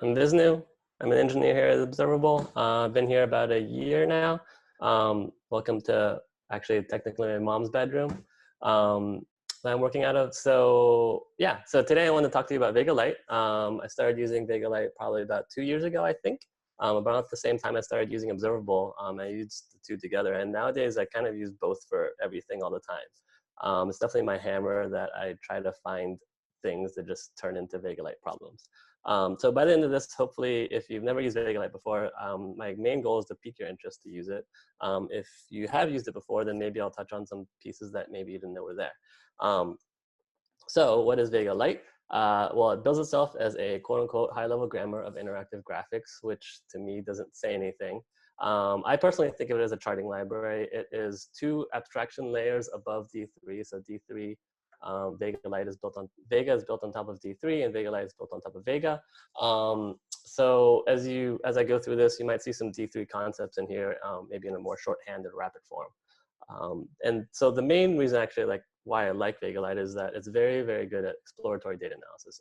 I'm Visnu. I'm an engineer here at Observable. I've been here about a year now. Welcome to actually technically my mom's bedroom that I'm working out of. So yeah, so today I want to talk to you about Vega-Lite. I started using Vega-Lite probably about 2 years ago, I think. About the same time I started using Observable. I used the two together, and nowadays I kind of use both for everything all the time. It's definitely my hammer that I try to find things that just turn into Vega-Lite problems. So by the end of this, hopefully, if you've never used Vega-Lite before, my main goal is to pique your interest to use it. If you have used it before, then maybe I'll touch on some pieces that maybe you didn't know were there. So what is Vega-Lite? Well, it bills itself as a quote-unquote high-level grammar of interactive graphics, which to me doesn't say anything. I personally think of it as a charting library. It is 2 abstraction layers above D3. So D3, Vega-Lite is built on, Vega is built on top of D3, and Vega-Lite is built on top of Vega. So as I go through this, you might see some D3 concepts in here, maybe in a more shorthand and rapid form. And so the main reason actually why I like Vega-Lite is that it's very, very good at exploratory data analysis.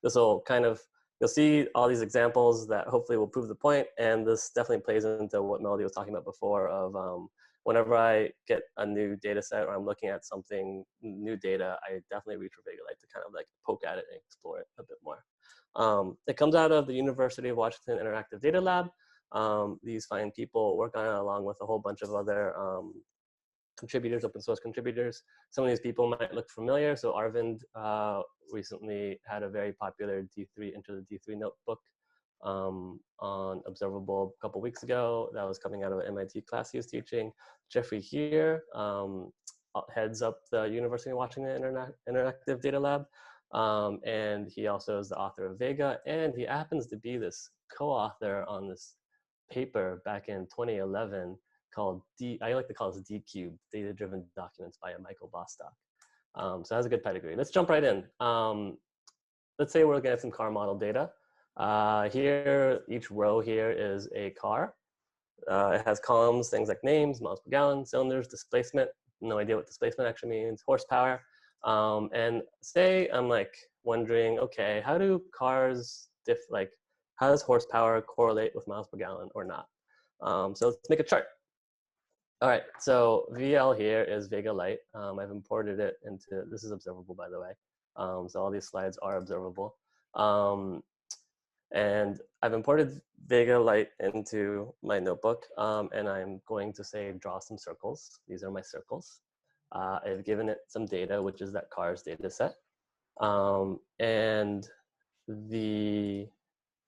This will kind of, you'll see all these examples that hopefully will prove the point, and this definitely plays into what Melody was talking about before of whenever I get a new data set or I'm looking at something, new data, I definitely reach for Vega-Lite to kind of poke at it and explore it a bit more. It comes out of the University of Washington Interactive Data Lab. These fine people work on it along with a whole bunch of other contributors, open source contributors. Some of these people might look familiar. So Arvind recently had a very popular D3 Into the D3 notebook on Observable a couple weeks ago. That was coming out of an MIT class he was teaching. Jeffrey here heads up the University of Washington Interactive Data Lab. And he also is the author of Vega, and he happens to be this co-author on this paper back in 2011 called I like to call this D-Cube, Data-Driven Documents by Michael Bostock. So it has a good pedigree. Let's jump right in. Let's say we're looking at some car model data. Here, each row here is a car. It has columns, things like names, miles per gallon, cylinders, displacement. No idea what displacement actually means, horsepower. And say I'm wondering, okay, how do cars how does horsepower correlate with miles per gallon or not? So let's make a chart. All right, so VL here is Vega-Lite. I've imported it into, this is Observable, by the way. So all these slides are Observable. And I've imported Vega-Lite into my notebook, and I'm going to say draw some circles. These are my circles. I've given it some data, which is that cars data set. And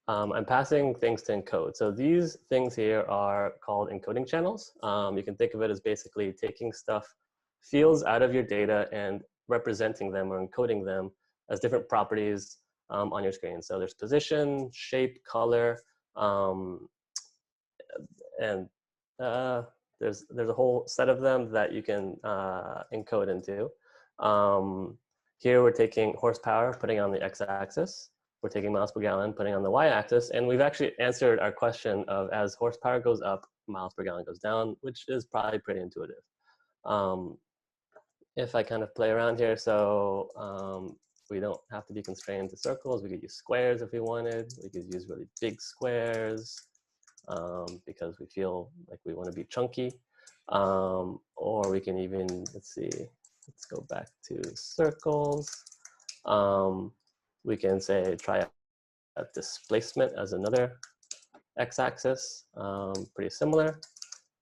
I'm passing things to encode. So these things here are called encoding channels. You can think of it as basically taking fields out of your data and representing them or encoding them as different properties on your screen. So there's position, shape, color, and there's a whole set of them that you can encode into. Here we're taking horsepower, putting on the x-axis. We're taking miles per gallon, putting on the y-axis, and we've actually answered our question of as horsepower goes up, miles per gallon goes down, which is probably pretty intuitive. If I kind of play around here, so we don't have to be constrained to circles. We could use squares if we wanted. We could use really big squares because we feel like we want to be chunky. Or we can even, let's go back to circles. We can say try a displacement as another x-axis, pretty similar.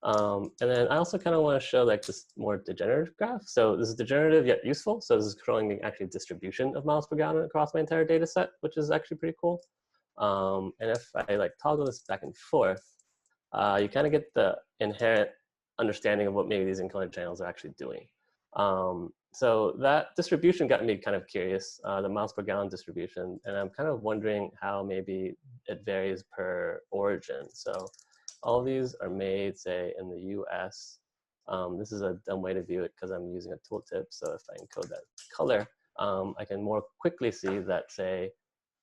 And then I also kind of want to show this more degenerative graph. So this is degenerative yet useful. So this is showing the actual distribution of miles per gallon across my entire data set, which is actually pretty cool. And if I toggle this back and forth, you kind of get the inherent understanding of what maybe these encoding channels are actually doing. So that distribution got me kind of curious, the miles per gallon distribution, and I'm kind of wondering how maybe it varies per origin. So all of these are made, say, in the US. This is a dumb way to view it because I'm using a tooltip. So if I encode that color, I can more quickly see that, say,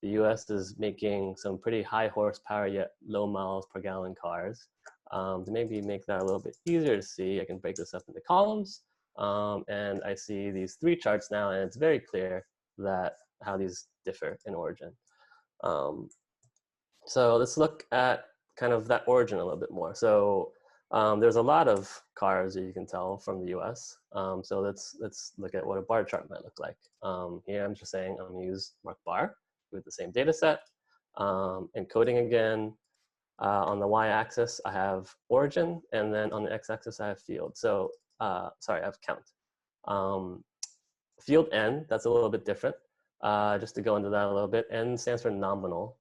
the US is making some pretty high horsepower yet low miles per gallon cars. To maybe make that a little bit easier to see, I can break this up into columns. And I see these 3 charts now, and it's very clear that how these differ in origin. So let's look at kind of that origin a little bit more. So there's a lot of cars that you can tell from the US. So let's look at what a bar chart might look like. Here I'm just saying I'm gonna use mark bar with the same data set. Encoding again. On the y-axis, I have origin, and then on the x-axis, I have field. So, sorry, I have count. Field n, that's a little bit different. Just to go into that a little bit, n stands for nominal,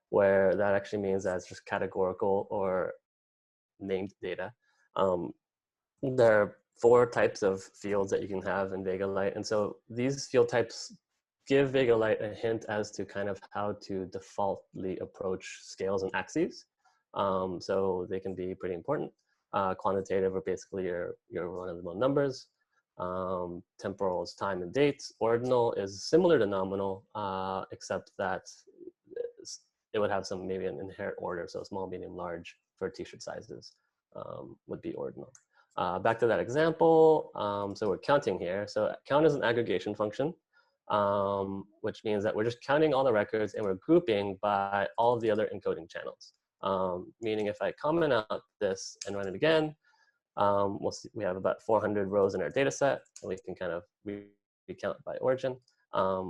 where that actually means that it's just categorical or named data. There are 4 types of fields that you can have in Vega-Lite, and so these field types give Vega-Lite a hint as to kind of how to defaultly approach scales and axes. So they can be pretty important. Quantitative are basically your run-of-the-mill numbers. Temporal is time and dates. Ordinal is similar to nominal, except that it would have some maybe an inherent order. So small, medium, large for t-shirt sizes would be ordinal. Back to that example. So we're counting here. So count is an aggregation function, which means that we're just counting all the records and we're grouping by all of the other encoding channels. Meaning if I comment out this and run it again, we'll see we have about 400 rows in our data set, and we can kind of recount by origin.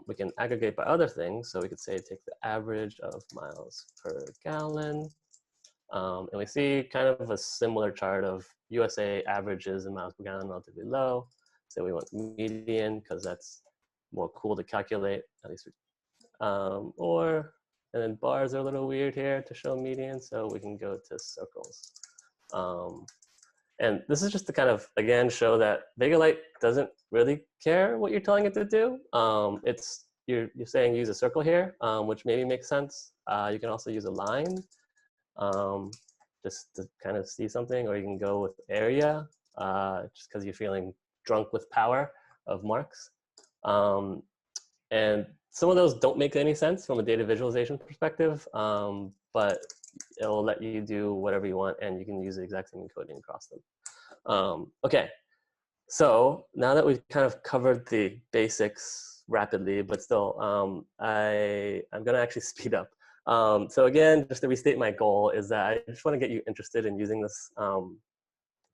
We can aggregate by other things. So we could say take the average of miles per gallon. And we see kind of a similar chart of USA averages in miles per gallon relatively low. So we want median because that's more cool to calculate, at least. And then bars are a little weird here to show median, so we can go to circles. And this is just to kind of, again, show that Vega-Lite doesn't really care what you're telling it to do. You're saying use a circle here, which maybe makes sense. You can also use a line just to kind of see something, or you can go with area, just because you're feeling drunk with power of marks. And some of those don't make any sense from a data visualization perspective, but it'll let you do whatever you want, and you can use the exact same encoding across them. Okay, so now that we've kind of covered the basics rapidly, but still, I'm gonna actually speed up. So again, just to restate my goal is that I just wanna get you interested in using this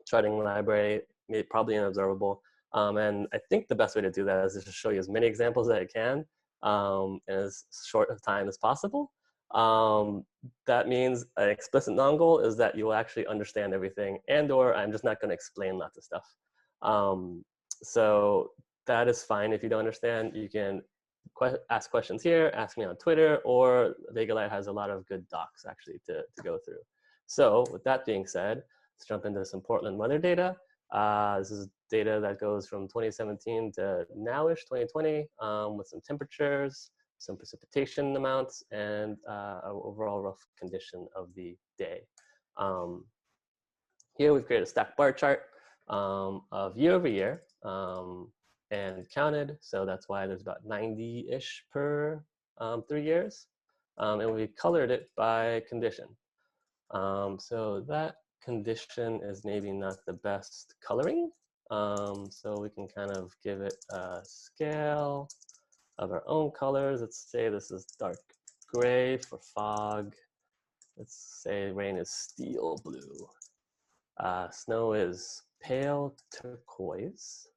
charting library, probably in Observable. And I think the best way to do that is to just show you as many examples as I can in as short of time as possible. That means an explicit non-goal is that you will actually understand everything, and or I'm just not going to explain lots of stuff. So that is fine if you don't understand. You can ask questions here, ask me on Twitter, or Vega-Lite has a lot of good docs actually to go through. So with that being said, let's jump into some Portland weather data. This is data that goes from 2017 to nowish 2020 with some temperatures, some precipitation amounts, and an overall rough condition of the day. Here we've created a stacked bar chart of year over year and counted. So that's why there's about 90-ish per 3 years. And we colored it by condition. So that condition is maybe not the best coloring. So we can kind of give it a scale of our own colors. Let's say this is dark gray for fog. Let's say rain is steel blue. Snow is pale turquoise.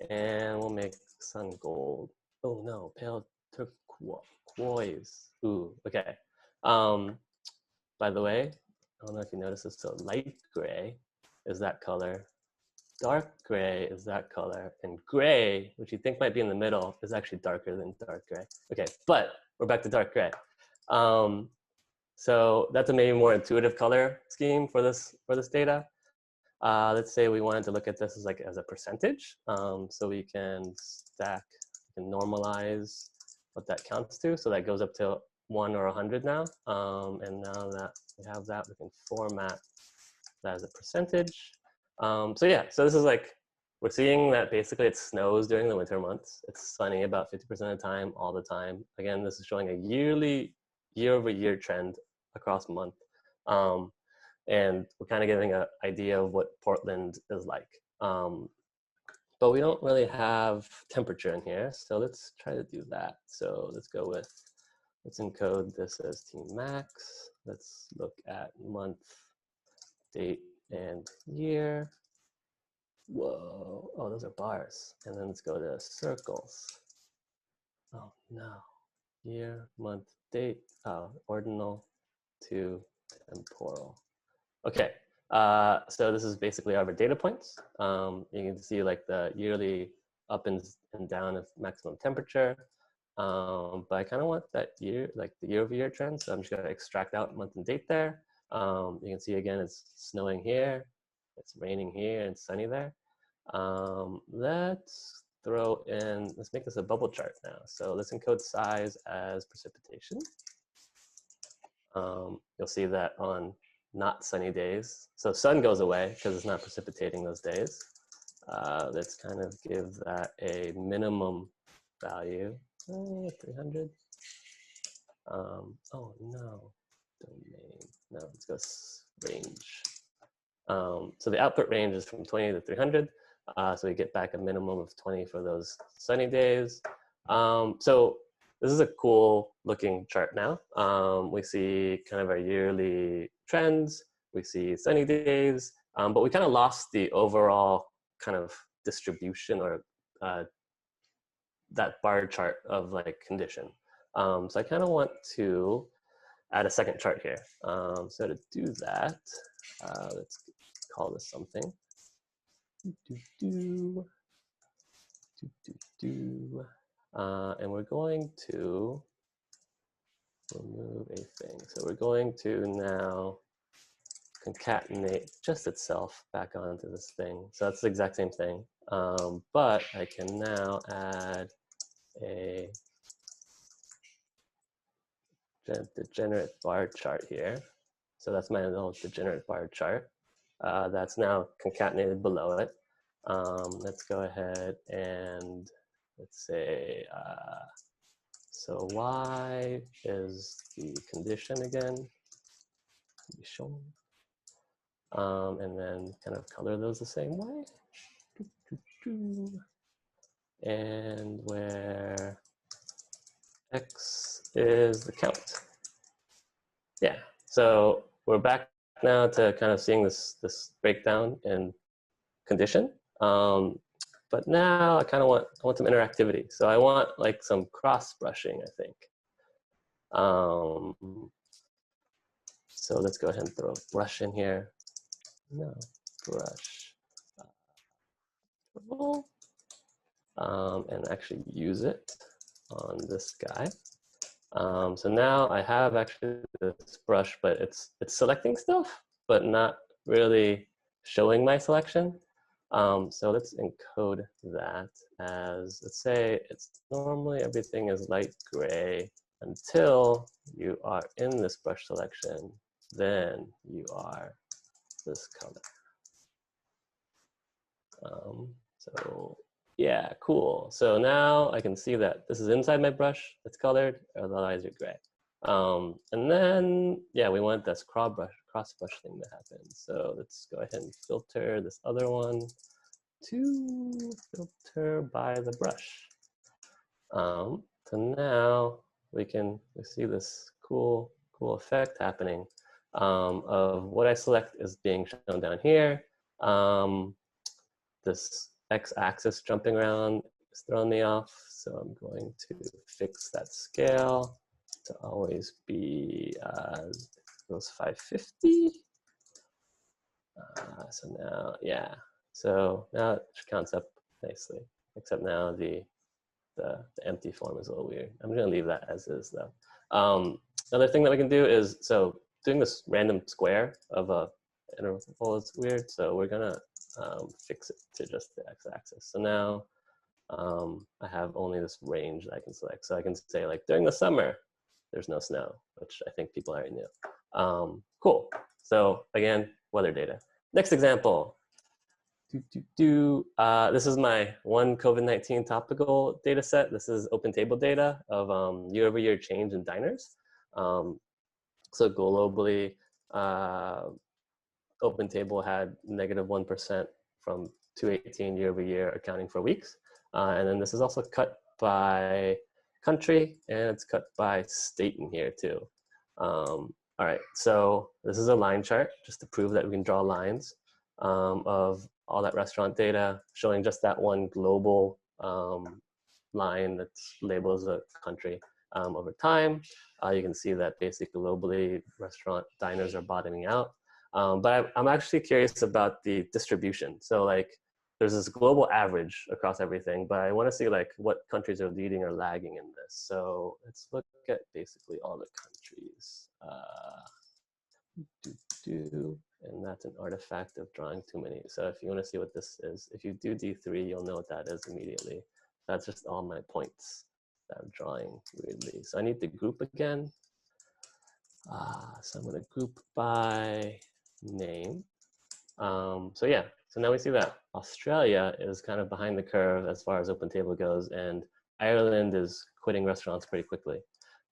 And we'll make sun gold. Oh no, pale turquoise. Ooh, okay. By the way, I don't know if you noticed this, so light gray is that color, dark gray is that color, and gray, which you think might be in the middle, is actually darker than dark gray. Okay, but we're back to dark gray. So that's a maybe more intuitive color scheme for this data. Let's say we wanted to look at this as a percentage. So we can stack, we can normalize what that counts to. So that goes up to 1 or 100 now. And now that we have that, we can format that as a percentage. So yeah, so this is we're seeing that basically it snows during the winter months. It's sunny about 50% of the time, all the time. Again, this is showing a year-over-year trend across month. And we're kind of giving an idea of what Portland is like. But we don't really have temperature in here, so let's try to do that. So let's go with let's encode this as tmax. Let's look at month, date, and year. Whoa, oh, those are bars. And then let's go to circles. Oh no, year, month, date, ordinal to temporal. Okay, so this is basically our data points. You can see like the yearly up and down of maximum temperature. But I kind of want that year, like the year-over-year trend. So I'm just gonna extract out month and date there. You can see again, it's snowing here, it's raining here, and it's sunny there. Let's throw in, let's make this a bubble chart now. So let's encode size as precipitation. You'll see that on not sunny days, so sun goes away because it's not precipitating those days. Let's kind of give that a minimum value, 300. Oh no, domain, no, let's go range. So the output range is from 20 to 300. So we get back a minimum of 20 for those sunny days. So this is a cool looking chart now. We see kind of our yearly trends. We see sunny days, but we kind of lost the overall kind of distribution or that bar chart of like condition. So I kind of want to add a second chart here. So to do that, let's call this something. And we're going to remove a thing. So we're going to now concatenate just itself back onto this thing. So that's the exact same thing. But I can now add a degenerate bar chart here. So that's my little degenerate bar chart. That's now concatenated below it. Let's go ahead and let's say, so y is the condition again, be shown. And then kind of color those the same way. And where x is the count. Yeah, so we're back now to kind of seeing this breakdown in condition. But now I kind of want some interactivity. So I want like some cross brushing, I think. So let's go ahead and throw a brush in here. No, brush. And actually use it on this guy. So now I have actually this brush, but it's selecting stuff, but not really showing my selection. So let's encode that as, let's say it's normally everything is light gray until you are in this brush selection, then you are this color. So yeah, cool. So now I can see that this is inside my brush, it's colored, otherwise you're gray. And then, yeah, we want this cross brush thing to happen. So let's go ahead and filter this other one to filter by the brush. So now we see this cool effect happening of what I select is being shown down here. This x-axis jumping around is throwing me off, so I'm going to fix that scale to always be goes 550. So now, yeah, so now it counts up nicely, except now the empty form is a little weird. I'm gonna leave that as is though. Another thing that we can do is, so doing this random square of a interval is weird, so we're gonna fix it to just the x-axis. So now I have only this range that I can select. So I can say like during the summer, there's no snow, which I think people already knew. Cool. So again, weather data. Next example. This is my one COVID-19 topical data set. This is open table data of year-over-year change in diners. So globally, open table had -1% from 2018 year-over-year, accounting for weeks. And then this is also cut by country, and it's cut by state in here too. All right, so this is a line chart just to prove that we can draw lines of all that restaurant data, showing just that one global line that's labeled as a country over time. You can see that basically globally restaurant diners are bottoming out. But I'm actually curious about the distribution. So like there's this global average across everything, but I want to see like what countries are leading or lagging in this. So let's look at basically all the countries. And that's an artifact of drawing too many. So if you want to see what this is, if you do D3, you'll know what that is immediately. That's just all my points that I'm drawing weirdly. So I need to group again. So I'm going to group by name. So yeah, so now we see that Australia is kind of behind the curve as far as open table goes, and Ireland is quitting restaurants pretty quickly.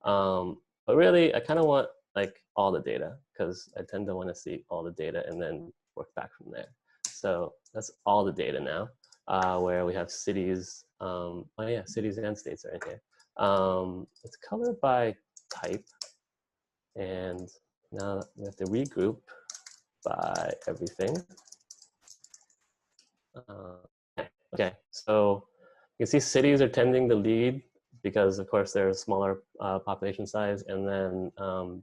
But really, I kind of want like all the data because I tend to want to see all the data and then work back from there. So that's all the data now, where we have cities. Oh yeah, cities and states are in here. It's colored by type, and now we have to regroup by everything. Okay, so you can see cities are tending to lead because of course they're a smaller population size, and then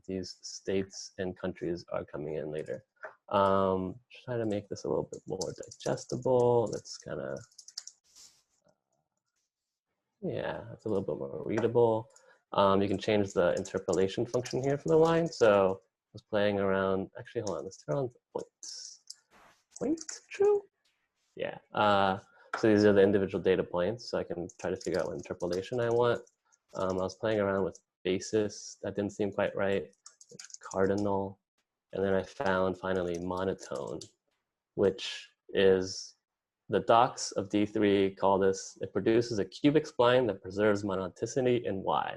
these states and countries are coming in later. Try to make this a little bit more digestible. Let's kind of, yeah, it's a little bit more readable. You can change the interpolation function here for the line. So I was playing around, actually, hold on, let's turn on the points. Point, true? Yeah. So these are the individual data points. So I can try to figure out what interpolation I want. I was playing around with basis. That didn't seem quite right. Cardinal. And then I found finally monotone, which is the docs of D3 call this, it produces a cubic spline that preserves monoticity in Y,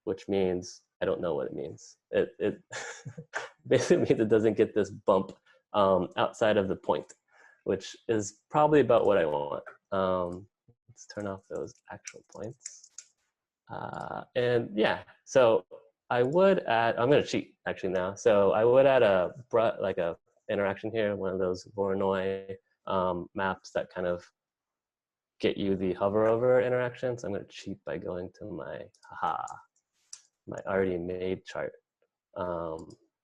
which means, I don't know what it means. It basically means it doesn't get this bump outside of the point, which is probably about what I want. Let's turn off those actual points. And yeah, so I would add, I'm gonna cheat actually now. So I would add a interaction here, one of those Voronoi maps that kind of get you the hover over interaction. So I'm gonna cheat by going to my already made chart.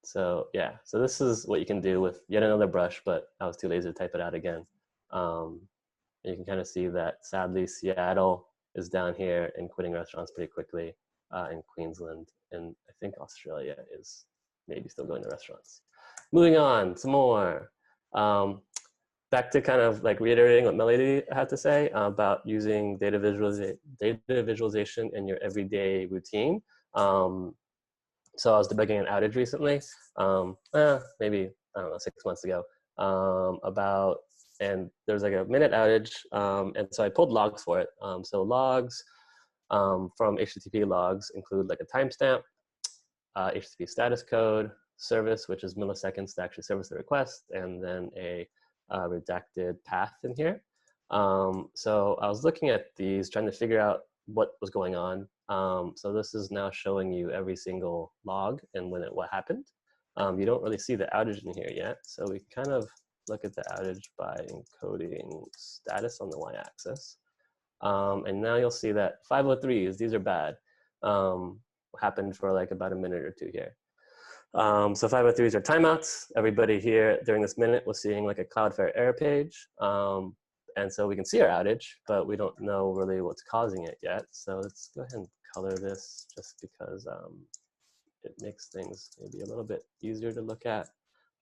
So yeah, so this is what you can do with yet another brush, but I was too lazy to type it out again. You can kind of see that sadly Seattle is down here and quitting restaurants pretty quickly in Queensland, and I think Australia is maybe still going to restaurants. Moving on, some more. Back to kind of like reiterating what Melody had to say about using data visualization in your everyday routine. So I was debugging an outage recently, maybe, I don't know, 6 months ago, and there's like a minute outage, and so I pulled logs for it. So logs from HTTP logs include like a timestamp, HTTP status code, service, which is milliseconds to actually service the request, and then a redacted path in here. So I was looking at these, trying to figure out what was going on. So this is now showing you every single log and what happened. You don't really see the outage in here yet. So we kind of look at the outage by encoding status on the y-axis. And now you'll see that 503s, these are bad, happened for like about a minute or two here. So 503s are timeouts. Everybody here during this minute was seeing like a Cloudflare error page. And so we can see our outage, but we don't know really what's causing it yet. So let's go ahead and color this just because it makes things maybe a little bit easier to look at.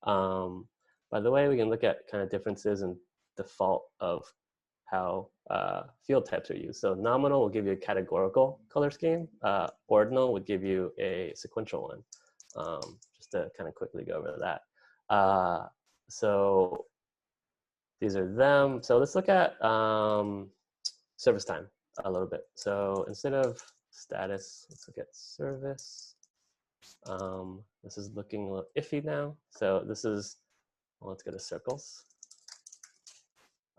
By the way, we can look at kind of differences in default of how field types are used. So nominal will give you a categorical color scheme. Ordinal would give you a sequential one. Just to kind of quickly go over that. So these are them. So let's look at service time a little bit. So instead of status, let's look at service. This is looking a little iffy now. So this is, well, let's go to circles.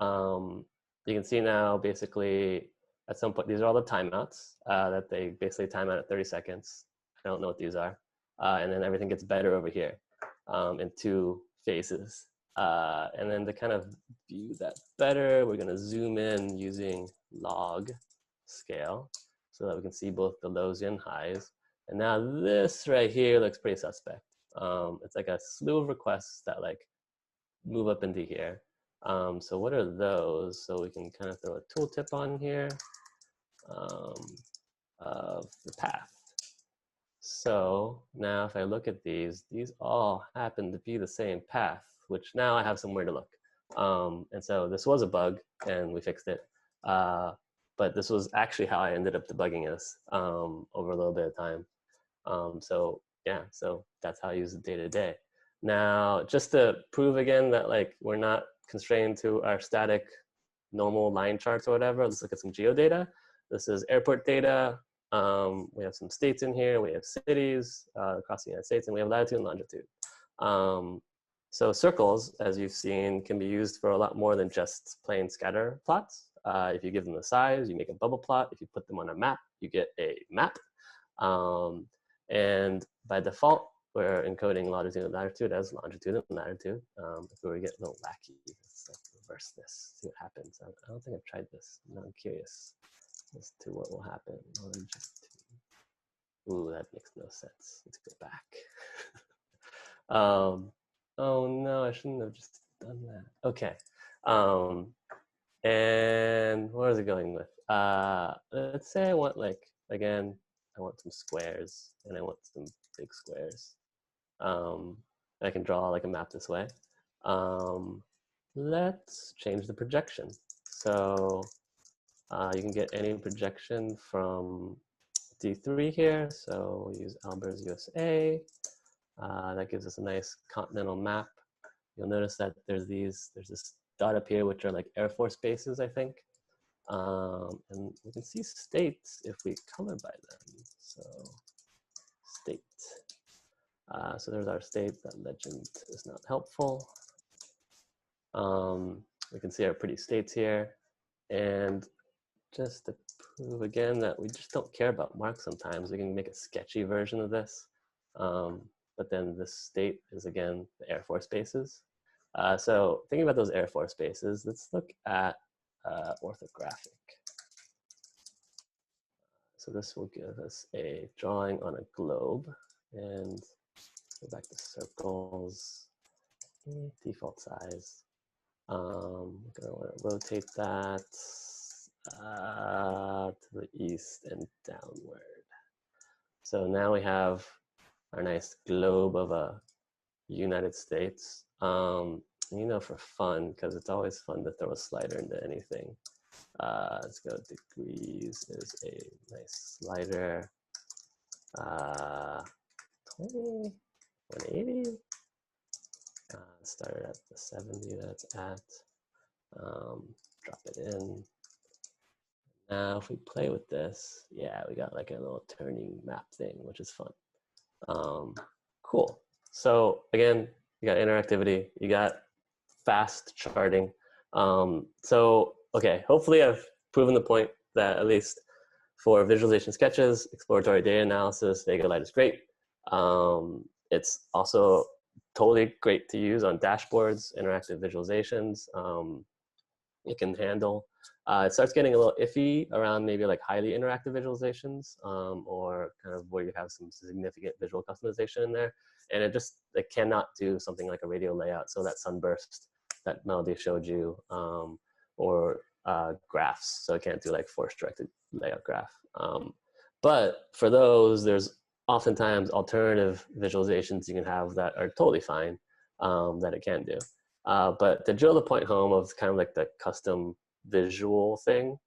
You can see now basically at some point, these are all the timeouts that they basically time out at 30 seconds. I don't know what these are. And then everything gets better over here in 2 phases. And then to kind of view that better, we're going to zoom in using log scale so that we can see both the lows and highs. And now this right here looks pretty suspect. It's like a slew of requests that like move up into here. So what are those? So we can kind of throw a tooltip on here of the path. So now if I look at these all happen to be the same path, which now I have somewhere to look. And so this was a bug and we fixed it. But this was actually how I ended up debugging this over a little bit of time. So yeah, so that's how I use it day to day. Now, just to prove again that like we're not constrained to our static normal line charts or whatever, let's look at some geo data. This is airport data. We have some states in here. We have cities across the United States, and we have latitude and longitude. So circles, as you've seen, can be used for a lot more than just plain scatter plots. If you give them the size, you make a bubble plot. If you put them on a map, you get a map. And by default, we're encoding longitude and latitude as longitude and latitude. If we were to get a little wacky, let's like reverse this, see what happens. I don't think I've tried this. Now I'm curious as to what will happen. Ooh, that makes no sense. Let's go back. Oh no, I shouldn't have just done that. Okay. And what is it going with? Let's say I want like, again, I want some squares and I want some big squares. I can draw like a map this way. Let's change the projection. So you can get any projection from D3 here. So we'll use Albers USA. That gives us a nice continental map. You'll notice that there's this dot up here, which are like Air Force bases, I think. And we can see states if we color by them. So state. So there's our state. That legend is not helpful. We can see our pretty states here. And just to prove again that we just don't care about marks sometimes, we can make a sketchy version of this. But then this state is, again, the Air Force bases. So thinking about those Air Force bases, let's look at orthographic. So this will give us a drawing on a globe. And go back to circles, default size. We're gonna want to rotate that to the east and downward. So now we have our nice globe of a United States. You know, for fun, because it's always fun to throw a slider into anything. Let's go degrees is a nice slider. 20, 180. Start at the 70 that's at. Drop it in. Now, if we play with this, yeah, we got like a little turning map thing, which is fun. Cool. So again, you got interactivity, you got fast charting. So, okay, hopefully I've proven the point that at least for visualization sketches, exploratory data analysis, Vega-Lite is great. It's also totally great to use on dashboards, interactive visualizations. It can handle. It starts getting a little iffy around maybe like highly interactive visualizations or kind of where you have some significant visual customization in there. And it cannot do something like a radio layout. So that sunburst that Melody showed you or graphs. So it can't do like force directed layout graph. But for those, there's oftentimes alternative visualizations you can have that are totally fine that it can do. But to drill the point home of kind of like the custom visual thing,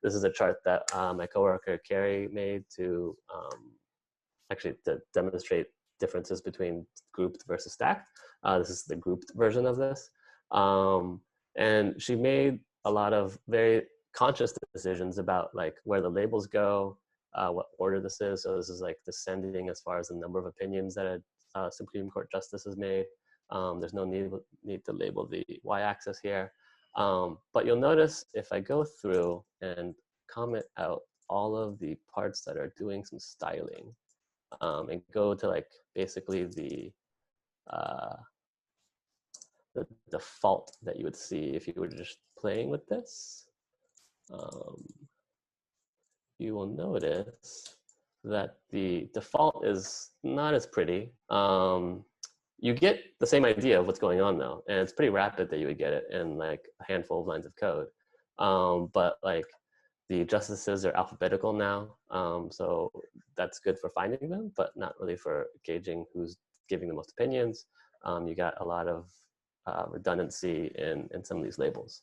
this is a chart that my coworker Carrie made to actually to demonstrate differences between grouped versus stacked. This is the grouped version of this. And she made a lot of very conscious decisions about like where the labels go, what order this is. So this is like descending as far as the number of opinions that a Supreme Court justice has made. There's no need to label the y-axis here. But you'll notice if I go through and comment out all of the parts that are doing some styling, and go to like basically the default that you would see if you were just playing with this, you will notice that the default is not as pretty. You get the same idea of what's going on though, and it's pretty rapid that you would get it in like a handful of lines of code. But like the justices are alphabetical now, so that's good for finding them, but not really for gauging who's giving the most opinions. You got a lot of redundancy in some of these labels.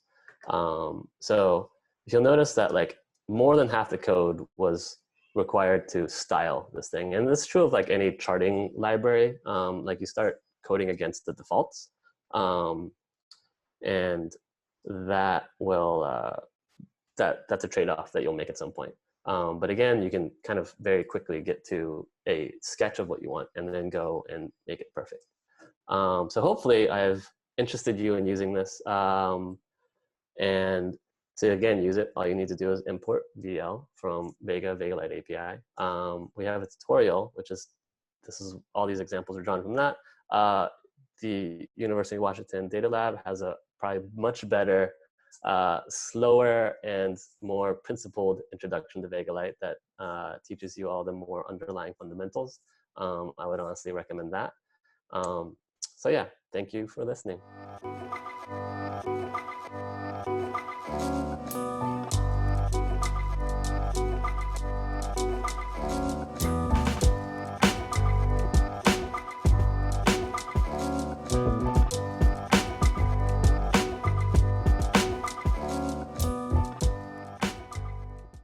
So you'll notice that like more than half the code was required to style this thing. And this is true of like any charting library. Like you start coding against the defaults, and that will, that's a trade-off that you'll make at some point. But again, you can kind of very quickly get to a sketch of what you want and then go and make it perfect. So hopefully I've interested you in using this. And to again use it, all you need to do is import VL from Vega-Lite API. We have a tutorial, which is, all these examples are drawn from that. The University of Washington Data Lab has a probably much better, slower and more principled introduction to Vega-Lite that teaches you all the more underlying fundamentals. I would honestly recommend that. So yeah, thank you for listening.